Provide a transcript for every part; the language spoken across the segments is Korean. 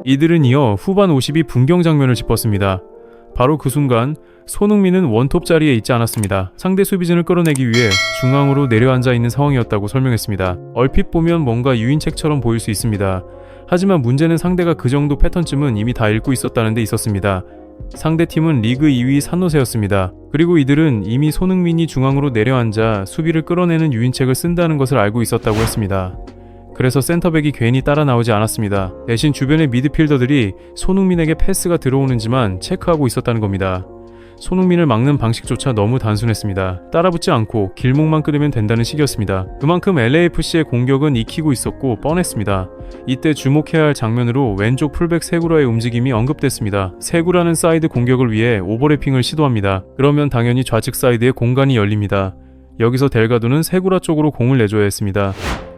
이들은 이어 후반 52 분경 장면을 짚었습니다. 바로 그 순간 손흥민은 원톱 자리에 있지 않았습니다. 상대 수비진을 끌어내기 위해 중앙으로 내려앉아 있는 상황이었다고 설명했습니다. 얼핏 보면 뭔가 유인책처럼 보일 수 있습니다. 하지만 문제는 상대가 그 정도 패턴쯤은 이미 다 읽고 있었다는 데 있었습니다. 상대팀은 리그 2위 산노세였습니다. 그리고 이들은 이미 손흥민이 중앙으로 내려앉아 수비를 끌어내는 유인책을 쓴다는 것을 알고 있었다고 했습니다. 그래서 센터백이 괜히 따라 나오지 않았습니다. 대신 주변의 미드필더들이 손흥민에게 패스가 들어오는지만 체크하고 있었다는 겁니다. 손흥민을 막는 방식조차 너무 단순했습니다. 따라붙지 않고 길목만 끊으면 된다는 식이었습니다. 그만큼 LAFC의 공격은 익히고 있었고 뻔했습니다. 이때 주목해야 할 장면으로 왼쪽 풀백 세구라의 움직임이 언급됐습니다. 세구라는 사이드 공격을 위해 오버래핑을 시도합니다. 그러면 당연히 좌측 사이드에 공간이 열립니다. 여기서 델가도는 세구라 쪽으로 공을 내줘야 했습니다.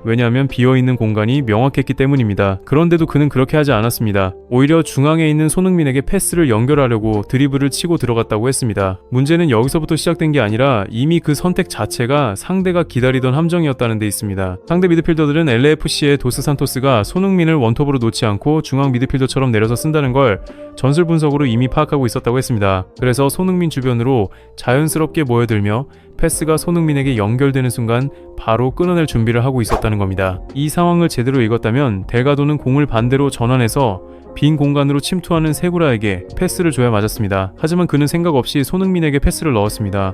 왜냐하면 비어있는 공간이 명확했기 때문입니다. 그런데도 그는 그렇게 하지 않았습니다. 오히려 중앙에 있는 손흥민에게 패스를 연결하려고 드리블을 치고 들어갔다고 했습니다. 문제는 여기서부터 시작된 게 아니라 이미 그 선택 자체가 상대가 기다리던 함정이었다는 데 있습니다. 상대 미드필더들은 LAFC의 도스 산토스가 손흥민을 원톱으로 놓지 않고 중앙 미드필더처럼 내려서 쓴다는 걸 전술 분석으로 이미 파악하고 있었다고 했습니다. 그래서 손흥민 주변으로 자연스럽게 모여들며 패스가 손흥민에게 연결되는 순간 바로 끊어낼 준비를 하고 있었다는 겁니다. 이 상황을 제대로 읽었다면 델가도는 공을 반대로 전환해서 빈 공간으로 침투하는 세구라에게 패스를 줘야 맞았습니다. 하지만 그는 생각 없이 손흥민에게 패스를 넣었습니다.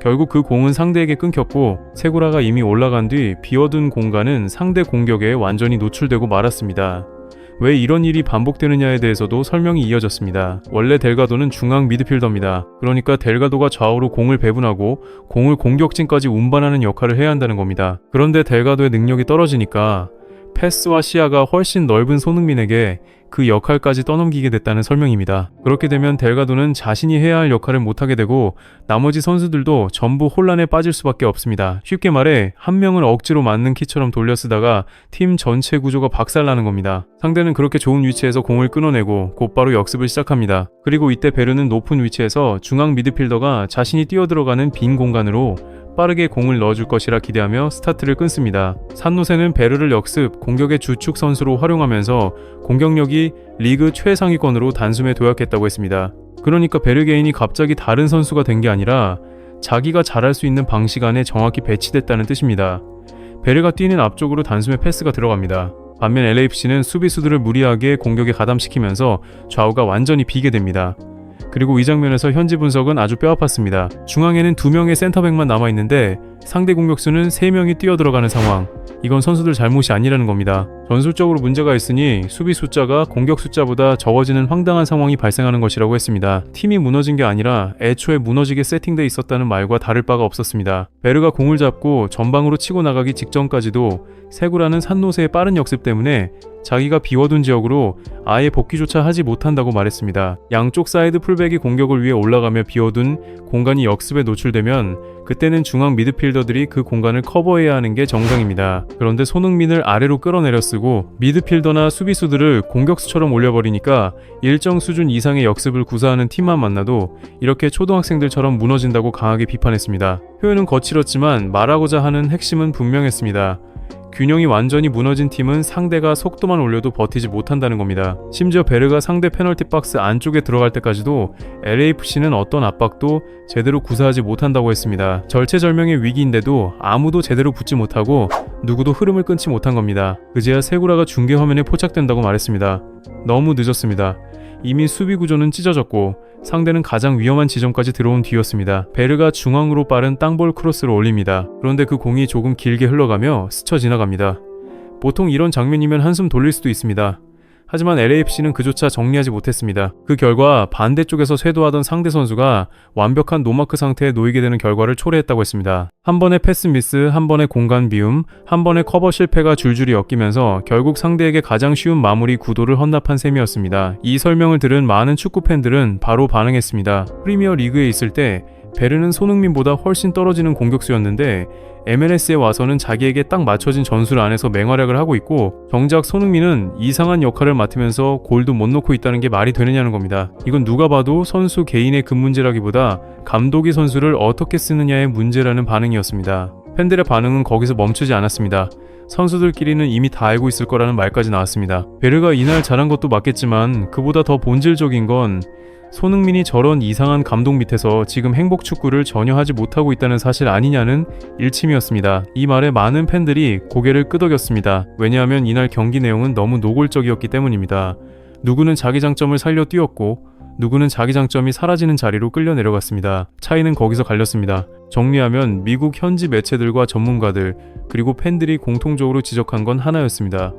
결국 그 공은 상대에게 끊겼고 세구라가 이미 올라간 뒤 비워둔 공간은 상대 공격에 완전히 노출되고 말았습니다. 왜 이런 일이 반복되느냐에 대해서도 설명이 이어졌습니다. 원래 델가도는 중앙 미드필더입니다. 그러니까 델가도가 좌우로 공을 배분하고 공을 공격진까지 운반하는 역할을 해야 한다는 겁니다. 그런데 델가도의 능력이 떨어지니까 패스와 시야가 훨씬 넓은 손흥민에게 그 역할까지 떠넘기게 됐다는 설명입니다. 그렇게 되면 델가도는 자신이 해야 할 역할을 못하게 되고 나머지 선수들도 전부 혼란에 빠질 수밖에 없습니다. 쉽게 말해 한 명을 억지로 맞는 키처럼 돌려 쓰다가 팀 전체 구조가 박살나는 겁니다. 상대는 그렇게 좋은 위치에서 공을 끊어내고 곧바로 역습을 시작합니다. 그리고 이때 베르는 높은 위치에서 중앙 미드필더가 자신이 뛰어들어가는 빈 공간으로 빠르게 공을 넣어줄 것이라 기대하며 스타트를 끊습니다. 산노세는 베르를 역습, 공격의 주축 선수로 활용하면서 공격력이 리그 최상위권으로 단숨에 도약했다고 했습니다. 그러니까 베르게인이 갑자기 다른 선수가 된 게 아니라 자기가 잘할 수 있는 방식 안에 정확히 배치됐다는 뜻입니다. 베르가 뛰는 앞쪽으로 단숨에 패스가 들어갑니다. 반면 LAFC는 수비수들을 무리하게 공격에 가담시키면서 좌우가 완전히 비게 됩니다. 그리고 이 장면에서 현지 분석은 아주 뼈아팠습니다. 중앙에는 2명의 센터백만 남아있는데 상대 공격수는 3명이 뛰어들어가는 상황. 이건 선수들 잘못이 아니라는 겁니다. 전술적으로 문제가 있으니 수비 숫자가 공격 숫자보다 적어지는 황당한 상황이 발생하는 것이라고 했습니다. 팀이 무너진 게 아니라 애초에 무너지게 세팅돼 있었다는 말과 다를 바가 없었습니다. 베르가 공을 잡고 전방으로 치고 나가기 직전까지도 세구라는 산노세의 빠른 역습 때문에 자기가 비워둔 지역으로 아예 복귀조차 하지 못한다고 말했습니다. 양쪽 사이드 풀백이 공격을 위해 올라가며 비워둔 공간이 역습에 노출되면 그때는 중앙 미드필더들이 그 공간을 커버해야 하는 게 정상입니다. 그런데 손흥민을 아래로 끌어내려 쓰고 미드필더나 수비수들을 공격수처럼 올려버리니까 일정 수준 이상의 역습을 구사하는 팀만 만나도 이렇게 초등학생들처럼 무너진다고 강하게 비판했습니다. 표현은 거칠었지만 말하고자 하는 핵심은 분명했습니다. 균형이 완전히 무너진 팀은 상대가 속도만 올려도 버티지 못한다는 겁니다. 심지어 베르가 상대 페널티 박스 안쪽에 들어갈 때까지도 LAFC는 어떤 압박도 제대로 구사하지 못한다고 했습니다. 절체절명의 위기인데도 아무도 제대로 붙지 못하고 누구도 흐름을 끊지 못한 겁니다. 그제야 세구라가 중계 화면에 포착된다고 말했습니다. 너무 늦었습니다. 이미 수비 구조는 찢어졌고 상대는 가장 위험한 지점까지 들어온 뒤였습니다. 베르가 중앙으로 빠른 땅볼 크로스를 올립니다. 그런데 그 공이 조금 길게 흘러가며 스쳐 지나갑니다. 보통 이런 장면이면 한숨 돌릴 수도 있습니다. 하지만 LAFC는 그조차 정리하지 못했습니다. 그 결과 반대쪽에서 쇄도하던 상대 선수가 완벽한 노마크 상태에 놓이게 되는 결과를 초래했다고 했습니다. 한 번의 패스 미스, 한 번의 공간 비움, 한 번의 커버 실패가 줄줄이 엮이면서 결국 상대에게 가장 쉬운 마무리 구도를 헌납한 셈이었습니다. 이 설명을 들은 많은 축구 팬들은 바로 반응했습니다. 프리미어 리그에 있을 때 베르는 손흥민보다 훨씬 떨어지는 공격수였는데 MLS에 와서는 자기에게 딱 맞춰진 전술 안에서 맹활약을 하고 있고 정작 손흥민은 이상한 역할을 맡으면서 골도 못 넣고 있다는 게 말이 되느냐는 겁니다. 이건 누가 봐도 선수 개인의 급 문제라기보다 감독이 선수를 어떻게 쓰느냐의 문제라는 반응이었습니다. 팬들의 반응은 거기서 멈추지 않았습니다. 선수들끼리는 이미 다 알고 있을 거라는 말까지 나왔습니다. 베르가 이날 잘한 것도 맞겠지만 그보다 더 본질적인 건 손흥민이 저런 이상한 감독 밑에서 지금 행복 축구를 전혀 하지 못하고 있다는 사실 아니냐는 일침이었습니다. 이 말에 많은 팬들이 고개를 끄덕였습니다. 왜냐하면 이날 경기 내용은 너무 노골적이었기 때문입니다. 누구는 자기 장점을 살려 뛰었고 누구는 자기 장점이 사라지는 자리로 끌려 내려갔습니다. 차이는 거기서 갈렸습니다. 정리하면 미국 현지 매체들과 전문가들 그리고 팬들이 공통적으로 지적한 건 하나였습니다.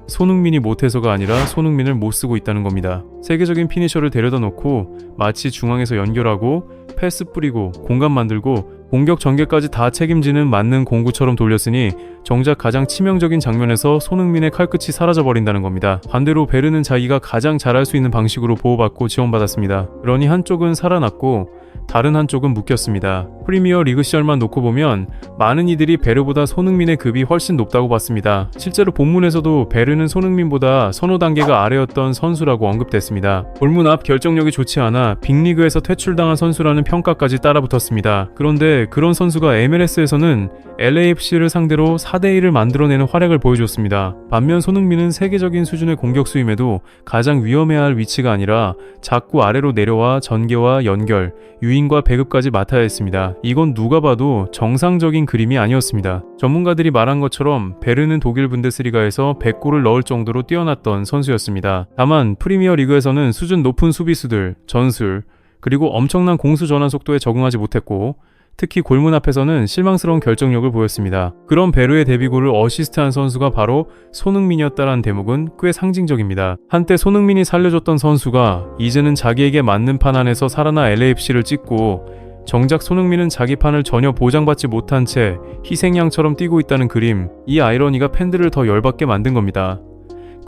손흥민이 못해서가 아니라 손흥민을 못 쓰고 있다는 겁니다. 세계적인 피니셔를 데려다 놓고 마치 중앙에서 연결하고 패스 뿌리고 공간 만들고 공격 전개까지 다 책임지는 맞는 공구처럼 돌렸으니 정작 가장 치명적인 장면에서 손흥민의 칼끝이 사라져버린다는 겁니다. 반대로 베르는 자기가 가장 잘할 수 있는 방식으로 보호받고 지원받았습니다. 그러니 한쪽은 살아났고 다른 한쪽은 묶였습니다. 프리미어 리그 시절만 놓고 보면 많은 이들이 베르보다 손흥민의 급이 훨씬 높다고 봤습니다. 실제로 본문에서도 베르는 손흥민보다 서너 단계가 아래였던 선수라고 언급됐습니다. 골문 앞 결정력이 좋지 않아 빅리그에서 퇴출당한 선수라는 평가까지 따라붙었습니다. 그런데 그런 선수가 MLS에서는 LAFC를 상대로 4대1을 만들어내는 활약을 보여줬습니다. 반면 손흥민은 세계적인 수준의 공격수임에도 가장 위험해야 할 위치가 아니라 자꾸 아래로 내려와 전개와 연결, 유인과 배급까지 맡아야 했습니다. 이건 누가 봐도 정상적인 그림이 아니었습니다. 전문가들이 말한 것처럼 베르는 독일 분데스리가에서 100골을 넣을 정도로 뛰어났던 선수였습니다. 다만 프리미어 리그에서는 수준 높은 수비수들, 전술, 그리고 엄청난 공수 전환 속도에 적응하지 못했고 특히 골문 앞에서는 실망스러운 결정력을 보였습니다. 그런 베르의 데뷔골을 어시스트한 선수가 바로 손흥민이었다라는 대목은 꽤 상징적입니다. 한때 손흥민이 살려줬던 선수가 이제는 자기에게 맞는 판 안에서 살아나 LAFC를 찍고 정작 손흥민은 자기 판을 전혀 보장받지 못한 채 희생양처럼 뛰고 있다는 그림, 이 아이러니가 팬들을 더 열받게 만든 겁니다.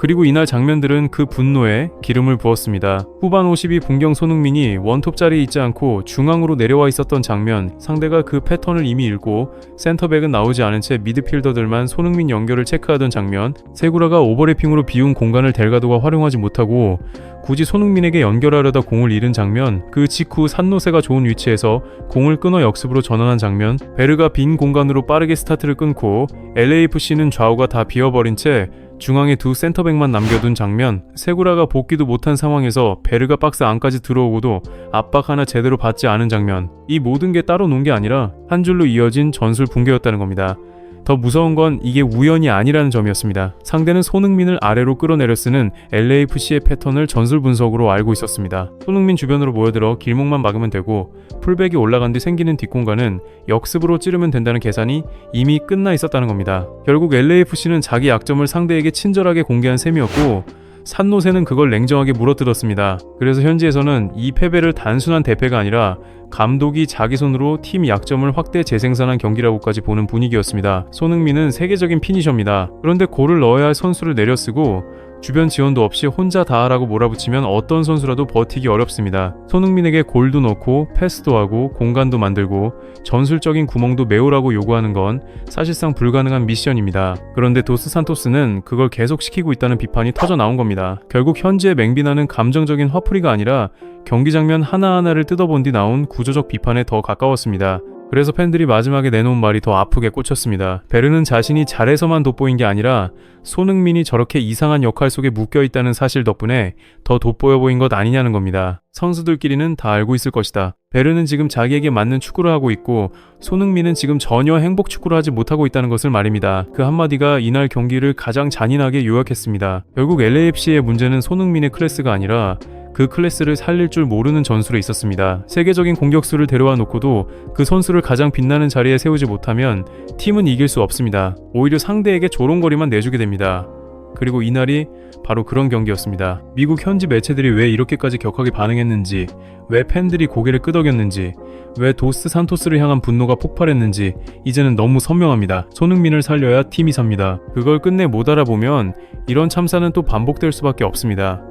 그리고 이날 장면들은 그 분노에 기름을 부었습니다. 후반 52 분경 손흥민이 원톱 자리에 있지 않고 중앙으로 내려와 있었던 장면, 상대가 그 패턴을 이미 읽고 센터백은 나오지 않은 채 미드필더들만 손흥민 연결을 체크하던 장면, 세구라가 오버래핑으로 비운 공간을 델가도가 활용하지 못하고 굳이 손흥민에게 연결하려다 공을 잃은 장면, 그 직후 산노세가 좋은 위치에서 공을 끊어 역습으로 전환한 장면, 베르가 빈 공간으로 빠르게 스타트를 끊고 LAFC는 좌우가 다 비어버린 채 중앙에 두 센터백만 남겨둔 장면, 세구라가 복귀도 못한 상황에서 베르가 박스 안까지 들어오고도 압박 하나 제대로 받지 않은 장면, 이 모든 게 따로 논 게 아니라 한 줄로 이어진 전술 붕괴였다는 겁니다. 더 무서운 건 이게 우연이 아니라는 점이었습니다. 상대는 손흥민을 아래로 끌어내려 쓰는 LAFC의 패턴을 전술 분석으로 알고 있었습니다. 손흥민 주변으로 모여들어 길목만 막으면 되고 풀백이 올라간 뒤 생기는 뒷공간은 역습으로 찌르면 된다는 계산이 이미 끝나 있었다는 겁니다. 결국 LAFC는 자기 약점을 상대에게 친절하게 공개한 셈이었고 산노세는 그걸 냉정하게 물어뜯었습니다. 그래서 현지에서는 이 패배를 단순한 대패가 아니라 감독이 자기 손으로 팀 약점을 확대 재생산한 경기라고까지 보는 분위기였습니다. 손흥민은 세계적인 피니셔입니다. 그런데 골을 넣어야 할 선수를 내려쓰고 주변 지원도 없이 혼자 다 하라고 몰아붙이면 어떤 선수라도 버티기 어렵습니다. 손흥민에게 골도 넣고 패스도 하고 공간도 만들고 전술적인 구멍도 메우라고 요구하는 건 사실상 불가능한 미션입니다. 그런데 도스 산토스는 그걸 계속 시키고 있다는 비판이 터져 나온 겁니다. 결국 현지의 맹비난은 감정적인 화풀이가 아니라 경기 장면 하나하나를 뜯어본 뒤 나온 구조적 비판에 더 가까웠습니다. 그래서 팬들이 마지막에 내놓은 말이 더 아프게 꽂혔습니다. 베르는 자신이 잘해서만 돋보인 게 아니라 손흥민이 저렇게 이상한 역할 속에 묶여있다는 사실 덕분에 더 돋보여 보인 것 아니냐는 겁니다. 선수들끼리는 다 알고 있을 것이다. 베르는 지금 자기에게 맞는 축구를 하고 있고 손흥민은 지금 전혀 행복 축구를 하지 못하고 있다는 것을 말입니다. 그 한마디가 이날 경기를 가장 잔인하게 요약했습니다. 결국 LAFC의 문제는 손흥민의 클래스가 아니라 그 클래스를 살릴 줄 모르는 전술에 있었습니다. 세계적인 공격수를 데려와 놓고도 그 선수를 가장 빛나는 자리에 세우지 못하면 팀은 이길 수 없습니다. 오히려 상대에게 조롱거리만 내주게 됩니다. 그리고 이날이 바로 그런 경기였습니다. 미국 현지 매체들이 왜 이렇게까지 격하게 반응했는지, 왜 팬들이 고개를 끄덕였는지, 왜 도스 산토스를 향한 분노가 폭발했는지 이제는 너무 선명합니다. 손흥민을 살려야 팀이 삽니다. 그걸 끝내 못 알아보면 이런 참사는 또 반복될 수밖에 없습니다.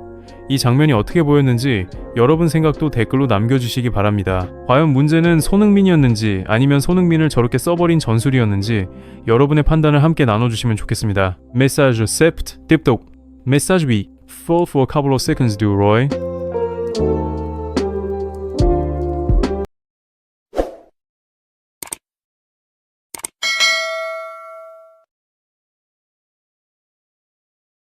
이 장면이 어떻게 보였는지 여러분 생각도 댓글로 남겨주시기 바랍니다. 과연 문제는 손흥민이었는지 아니면 손흥민을 저렇게 써버린 전술이었는지 여러분의 판단을 함께 나눠주시면 좋겠습니다. Message accept, tiếp tục. Message bị. Fall for a couple of seconds, do Roy.